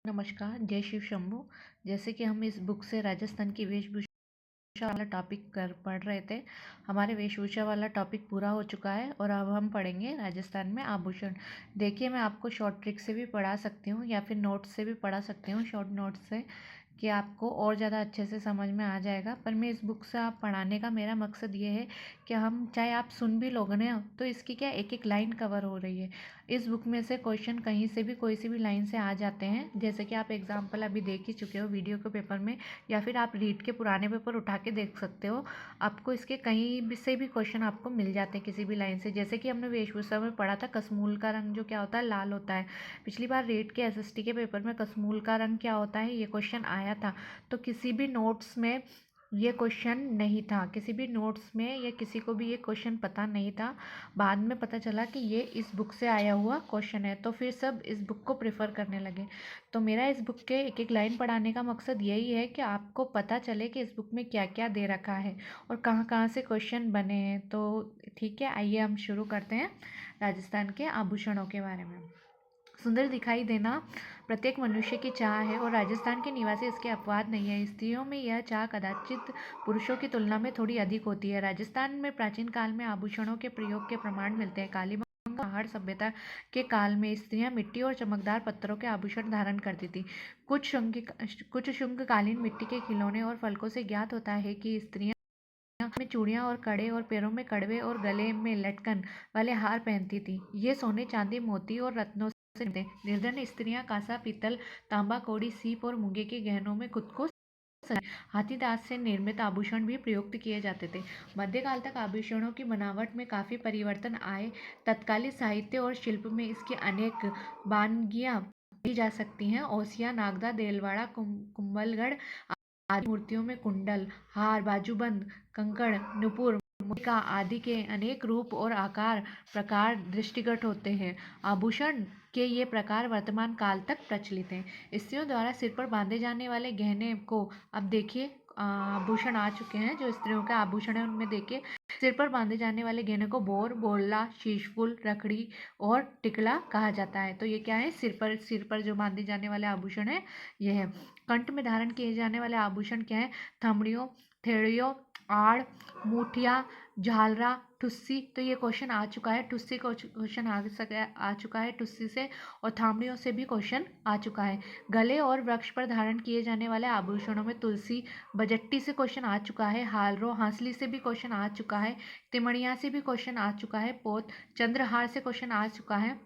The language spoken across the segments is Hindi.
नमस्कार, जय शिव शंभू। जैसे कि हम इस बुक से राजस्थान की वेशभूषा वाला टॉपिक कर पढ़ रहे थे। हमारे वेशभूषा वाला टॉपिक पूरा हो चुका है और अब हम पढ़ेंगे राजस्थान में आभूषण। देखिए, मैं आपको शॉर्ट ट्रिक से भी पढ़ा सकती हूँ या फिर नोट्स से भी पढ़ा सकती हूँ, शॉर्ट नोट्स से, कि आपको और ज़्यादा अच्छे से समझ में आ जाएगा। पर मैं इस बुक से आप पढ़ाने का मेरा मकसद ये है कि हम चाहे आप सुन भी लोगे ना तो इसकी क्या एक एक लाइन कवर हो रही है। इस बुक में से क्वेश्चन कहीं से भी कोई सी भी लाइन से आ जाते हैं, जैसे कि आप एग्जाम्पल अभी देख ही चुके हो वीडियो के पेपर में, या फिर आप रीड के पुराने पेपर उठा के देख सकते हो। आपको इसके कहीं भी से भी क्वेश्चन आपको मिल जाते हैं किसी भी लाइन से। जैसे कि हमने वेशभूषा में पढ़ा था, कसमूल का रंग जो क्या होता है, लाल होता है। पिछली बार रीड के एसएसटी के पेपर में कसमूल का रंग क्या होता है ये क्वेश्चन आया था। तो किसी भी नोट्स में ये क्वेश्चन नहीं था, किसी भी नोट्स में या किसी को भी ये क्वेश्चन पता नहीं था। बाद में पता चला कि ये इस बुक से आया हुआ क्वेश्चन है, तो फिर सब इस बुक को प्रेफर करने लगे। तो मेरा इस बुक के एक एक लाइन पढ़ाने का मकसद यही है कि आपको पता चले कि इस बुक में क्या क्या दे रखा है और कहाँ कहाँ से क्वेश्चन बने हैं। तो ठीक है, आइए हम शुरू करते हैं राजस्थान के आभूषणों के बारे में। सुंदर दिखाई देना प्रत्येक मनुष्य की चाह है और राजस्थान के निवासी इसके अपवाद नहीं है। स्त्रियों में यह चाह कदाचित पुरुषों की तुलना में थोड़ी अधिक होती है। राजस्थान में प्राचीन काल में आभूषणों के प्रयोग के प्रमाण मिलते हैं। कालीबंगा पहाड़ सभ्यता के काल में स्त्रियां मिट्टी और चमकदार पत्थरों के आभूषण धारण करती थी। कुछ शुंगकालीन मिट्टी के खिलौने और फलकों से ज्ञात होता है कि स्त्रियां में चूड़ियां और कड़े और पैरों में कड़वे और गले में लटकन वाले हार पहनती थी। ये सोने, चांदी, मोती और रत्नों से थे। निर्धन स्त्रियां कांसा, पीतल, तांबा, कौड़ी, सीप और मूंगे के गहनों में खुद को हाथीदांत से निर्मित आभूषण भी प्रयुक्त किए जाते थे। मध्यकाल तक आभूषणों की बनावट में काफी परिवर्तन आए। तत्कालीन साहित्य और शिल्प में इसकी अनेक वानगियां दी जा सकती हैं। ओसिया, नागदा, देलवाड़ा, कुंभलगढ़ आदि मूर्तियों में कुंडल, हार, बाजूबंद, कंकड़, नुपुर, मुद्रिका आदि के अनेक रूप और आकार प्रकार दृष्टिगत होते हैं। आभूषण के ये प्रकार वर्तमान काल तक प्रचलित हैं। स्त्रियों द्वारा सिर पर बांधे जाने वाले गहने को, अब देखिए, आभूषण आ चुके हैं जो स्त्रियों के आभूषण है, उनमें देखिए सिर पर बांधे जाने वाले गहने को बोर, बोला, शीशफुल, रखड़ी और टिकला कहा जाता है। तो ये क्या है, सिर पर जो बांधे जाने वाले आभूषण है ये है। कंठ में धारण किए जाने वाले आभूषण क्या है, थमड़ियों, थेड़ियों, आड़, मूठिया, झालरा, ठुस्सी। तो ये क्वेश्चन आ चुका है, ठुस्सी को क्वेश्चन आ चुका है ठुस्सी से, और थामड़ियों से भी क्वेश्चन आ चुका है। गले और वृक्ष पर धारण किए जाने वाले आभूषणों में तुलसी, बजट्टी से क्वेश्चन आ चुका है। हालरो, हांसली से भी क्वेश्चन आ चुका है। तिमड़िया से भी क्वेश्चन आ चुका है। पोत, चंद्रहार से क्वेश्चन आ चुका है।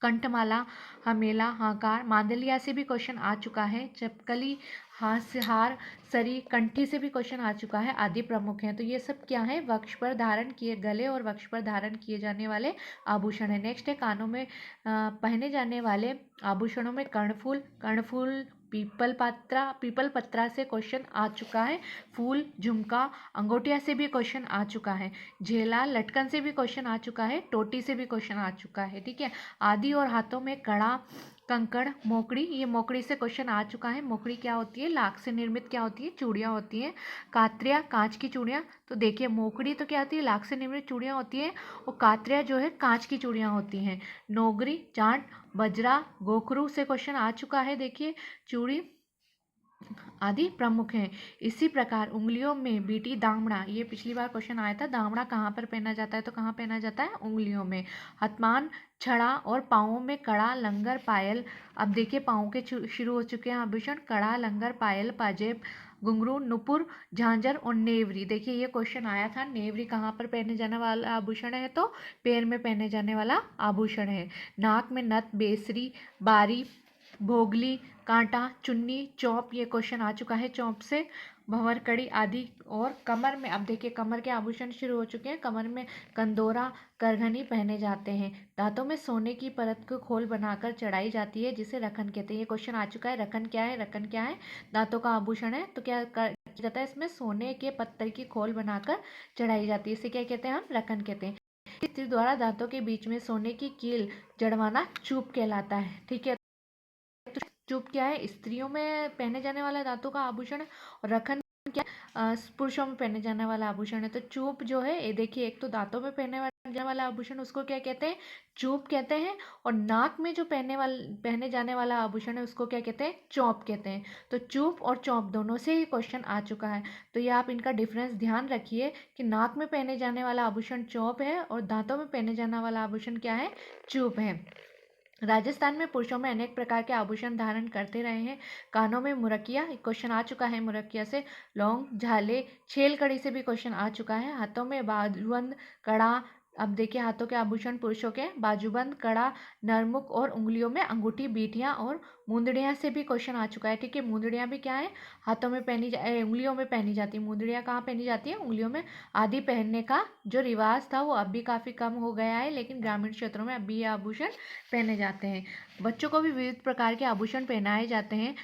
कंठमाला, हमेला, हाकार, मांदलिया से भी क्वेश्चन आ चुका है। चपकली, हार, सरी, कंठी से भी क्वेश्चन आ चुका है, आदि प्रमुख हैं। तो ये सब क्या है, वक्ष पर धारण किए, गले और वक्ष पर धारण किए जाने वाले आभूषण है। नेक्स्ट है कानों में पहने जाने वाले आभूषणों में कर्णफूल, पीपल पत्रा से क्वेश्चन आ चुका है। फूल, झुमका, अंगोटिया से भी क्वेश्चन आ चुका है। झेला, लटकन से भी क्वेश्चन आ चुका है। टोटी से भी क्वेश्चन आ चुका है। ठीक है, आदि और हाथों में कड़ा, कंकड़, मोकड़ी, ये मोकड़ी से क्वेश्चन आ चुका है। मोकड़ी क्या होती है, लाख से निर्मित क्या होती है, चूड़ियाँ होती हैं। कात्रिया, कांच की चूड़ियाँ। तो देखिए, मोकड़ी तो क्या होती है, लाख से निर्मित चूड़ियाँ होती हैं, और कात्रिया जो है कांच की चूड़ियाँ होती हैं। नोगरी, जांट, बजरा, गोखरू से क्वेश्चन आ चुका है। देखिए, चूड़ी आदि प्रमुख हैं। इसी प्रकार उंगलियों में बीटी, दामड़ा, ये पिछली बार क्वेश्चन आया था, दामड़ा कहाँ पर पहना जाता है, तो कहाँ पहना जाता है, उंगलियों में। हथमान, छड़ा और पाँवों में कड़ा, लंगर, पायल। अब देखिए, पाँव के शुरू हो चुके हैं आभूषण, कड़ा, लंगर, पायल, पाजेब, घुंघरू, नुपुर, झांझर और नेवरी। देखिए, ये क्वेश्चन आया था, नेवरी कहाँ पर पहने जाने वाला आभूषण है, तो पैर में पहने जाने वाला आभूषण है। नाक में नथ, बेसरी, बारी, भोगली, कांटा, चुन्नी, चौप, ये क्वेश्चन आ चुका है, चौप से। भंवर, कड़ी आदि। और कमर में, अब देखिए कमर के आभूषण शुरू हो चुके हैं। कमर में कंदोरा, करघनी पहने जाते हैं। दांतों में सोने की परत को खोल बनाकर चढ़ाई जाती है, जिसे रखन कहते हैं। ये क्वेश्चन आ चुका है, रखन क्या है, रखन क्या है, दांतों का आभूषण है। तो क्या जाता है, इसमें सोने के पत्थर की खोल बनाकर चढ़ाई जाती है, इसे क्या कहते हैं, हम रखन कहते हैं। स्त्री द्वारा दांतों के बीच में सोने की कील जड़वाना चूप कहलाता है। ठीक है, चुप क्या है, स्त्रियों में पहने जाने वाला दांतों का आभूषण है। और रखन क्या पुरुषों में पहने जाने वाला आभूषण है। तो चूप जो है ये देखिए, एक तो दांतों में जाने वाला आभूषण उसको क्या कहते हैं, चूप कहते हैं। और नाक में जो पहने जाने वाला आभूषण है उसको क्या कहते हैं, चौप कहते हैं। तो चूप और चौप दोनों से ही क्वेश्चन आ चुका है। तो ये आप इनका डिफरेंस ध्यान रखिए कि नाक में पहने जाने वाला आभूषण चौप है और दांतों में पहने जाने वाला आभूषण क्या है, चूप है। राजस्थान में पुरुषों में अनेक प्रकार के आभूषण धारण करते रहे हैं। कानों में मुरकिया, एक क्वेश्चन आ चुका है मुरकिया से। लौंग, झाले, छेल कड़ी से भी क्वेश्चन आ चुका है। हाथों में बाजूबंद, कड़ा। अब देखिए हाथों के आभूषण पुरुषों के बाजूबंद, कड़ा, नरमुख और उंगलियों में अंगूठी, बीटियां और मुंदड़ियां से भी क्वेश्चन आ चुका है। ठीक है, मुंदड़ियां भी क्या है, हाथों में उंगलियों में पहनी जाती है। मुंदड़ियां कहाँ पहनी जाती है, उंगलियों में। आदि पहनने का जो रिवाज था वो अब भी काफ़ी कम हो गया है, लेकिन ग्रामीण क्षेत्रों में अब भी ये आभूषण पहने जाते हैं। बच्चों को भी विविध प्रकार के आभूषण पहनाए जाते हैं।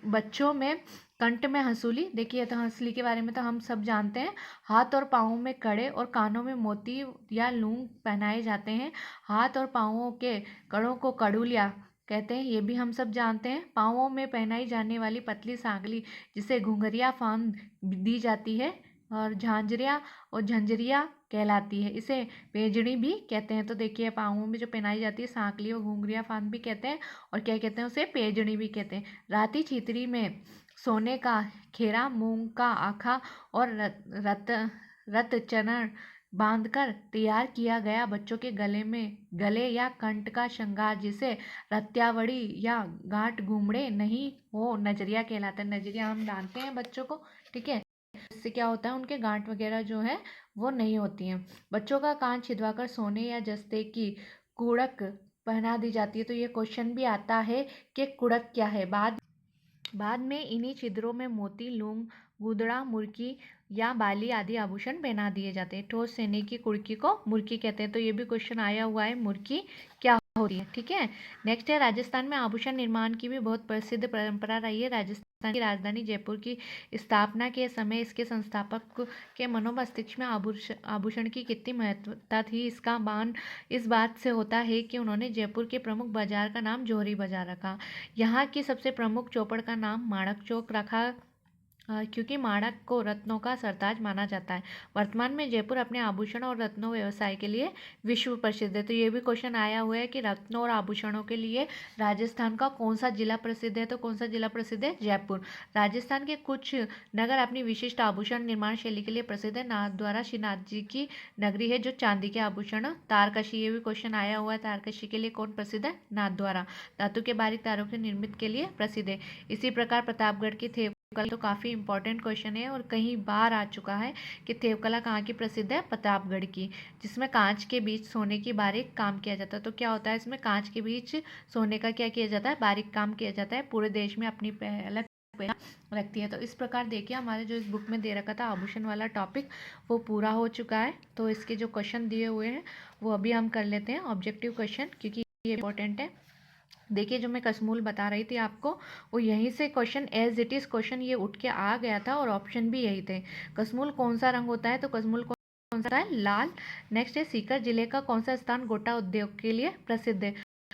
बच्चों में कंठ में हंसुली, देखिए तो हंसली के बारे में तो हम सब जानते हैं। हाथ और पाँवों में कड़े और कानों में मोती या लूंग पहनाए जाते हैं। हाथ और पाँवों के कड़ों को कड़ुलिया कहते हैं, ये भी हम सब जानते हैं। पाँवों में पहनाई जाने वाली पतली सांगली जिसे घुंघरिया फांद दी जाती है और झांझरिया और झंझरिया कहलाती है। इसे पेजड़ी भी कहते हैं। तो देखिए पाँवों में जो पहनाई जाती है सांकली और घुंघरिया फांद भी कहते हैं और क्या कहते हैं, उसे पेजड़ी भी कहते हैं। राती छितरी में सोने का खेरा, मूंग का आखा और रत चरण बांधकर तैयार किया गया बच्चों के गले या कंठ का श्रृंगार, जिसे रत्यावड़ी या गांठ घूमड़े नहीं हो नजरिया कहलाता है। नजरिया हम डालते हैं बच्चों को, ठीक है, इससे क्या होता है, उनके गांठ वगैरह जो है वो नहीं होती हैं। बच्चों का कान छिदवाकर सोने या जस्ते की कुड़क पहना दी जाती है। तो ये क्वेश्चन भी आता है कि कुड़क क्या है। बाद में इन्हीं छिद्रों में मोती, लूंग, गुदड़ा, मुर्की या बाली आदि आभूषण पहना दिए जाते हैं। ठोस सेने की कुड़की को मुर्की कहते हैं। तो ये भी क्वेश्चन आया हुआ है, मुर्की क्या होती है। ठीक है, नेक्स्ट है, राजस्थान में आभूषण निर्माण की भी बहुत प्रसिद्ध परंपरा रही है। राजस्थान की राजधानी जयपुर की स्थापना के समय इसके संस्थापक के मनोमस्तिष्क में आभूषण की कितनी महत्वता थी, इसका मान इस बात से होता है कि उन्होंने जयपुर के प्रमुख बाजार का नाम जौहरी बाजार रखा। यहाँ की सबसे प्रमुख चौपड़ का नाम माणक चौक रखा, क्योंकि माणक को रत्नों का सरताज माना जाता है। वर्तमान में जयपुर अपने आभूषण और रत्नों व्यवसाय के लिए विश्व प्रसिद्ध है। तो ये भी क्वेश्चन आया हुआ है कि रत्नों और आभूषणों के लिए राजस्थान का कौन सा जिला प्रसिद्ध है। तो कौन सा जिला प्रसिद्ध है, जयपुर। राजस्थान के कुछ नगर अपनी विशिष्ट आभूषण निर्माण शैली के लिए प्रसिद्ध है। नाथद्वारा श्रीनाथ जी की नगरी है जो चांदी के आभूषण। तारकशी, ये भी क्वेश्चन आया हुआ है, तारकशी के लिए कौन प्रसिद्ध है, नाथद्वारा। धातु के बारीक तारों के निर्मित के लिए प्रसिद्ध है। इसी प्रकार प्रतापगढ़ की थेवकला तो काफ़ी इंपॉर्टेंट क्वेश्चन है और कहीं बार आ चुका है कि थेवकला कहाँ की प्रसिद्ध है, प्रतापगढ़ की, जिसमें कांच के बीच सोने की बारीक काम किया जाता है। तो क्या होता है इसमें, कांच के बीच सोने का क्या किया जाता है, बारीक काम किया जाता है। पूरे देश में अपनी अलग रखती है। तो इस प्रकार देखिए हमारे जो इस बुक में दे रखा था आभूषण वाला टॉपिक वो पूरा हो चुका है। तो इसके जो क्वेश्चन दिए हुए हैं वो अभी हम कर लेते हैं, ऑब्जेक्टिव क्वेश्चन, क्योंकि ये इंपॉर्टेंट है। देखिए जो मैं कसमूल बता रही थी आपको, वो यहीं से question as it is question ये उठ के आ गया था और ऑप्शन भी यही थे। कसमूल कौन सा रंग होता है, तो कसमूल कौन सा है, लाल। नेक्स्ट है, सीकर जिले का कौन सा स्थान गोटा उद्योग के लिए प्रसिद्ध है।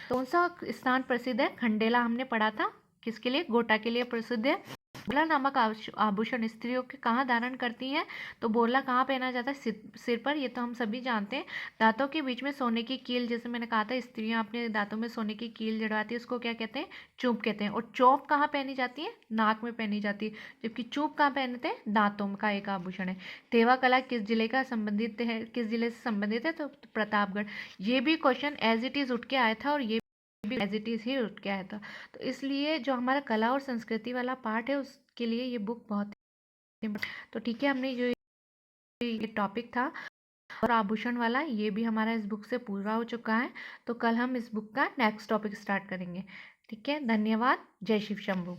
कौन सा स्थान प्रसिद्ध है, खंडेला, हमने पढ़ा था, किसके लिए, गोटा के लिए प्रसिद्ध है। बोला नामक आभूषण स्त्रियों के कहाँ धारण करती हैं, तो बोला कहाँ पहना जाता है, सिर पर, ये तो हम सभी जानते हैं। दांतों के बीच में सोने की कील, जैसे मैंने कहा था स्त्रियां अपने दांतों में सोने की कील जड़वाती है, उसको क्या कहते हैं, चूप कहते हैं। और चौप कहाँ पहनी जाती है, नाक में पहनी जाती है, जबकि चूप कहाँ पहनते हैं, दांतों का एक आभूषण है। थेवा कला किस जिले का संबंधित है, किस जिले से संबंधित है, तो प्रतापगढ़। ये भी क्वेश्चन एज इट इज उठ के आया था और ये भी एज इट इज ही उठ के आया था। तो इसलिए जो हमारा कला और संस्कृति वाला पार्ट है उसके लिए ये बुक बहुत तो ठीक है, हमने जो ये टॉपिक था और आभूषण वाला ये भी हमारा इस बुक से पूरा हो चुका है। तो कल हम इस बुक का नेक्स्ट टॉपिक स्टार्ट करेंगे। ठीक है, धन्यवाद, जय शिव शंभू।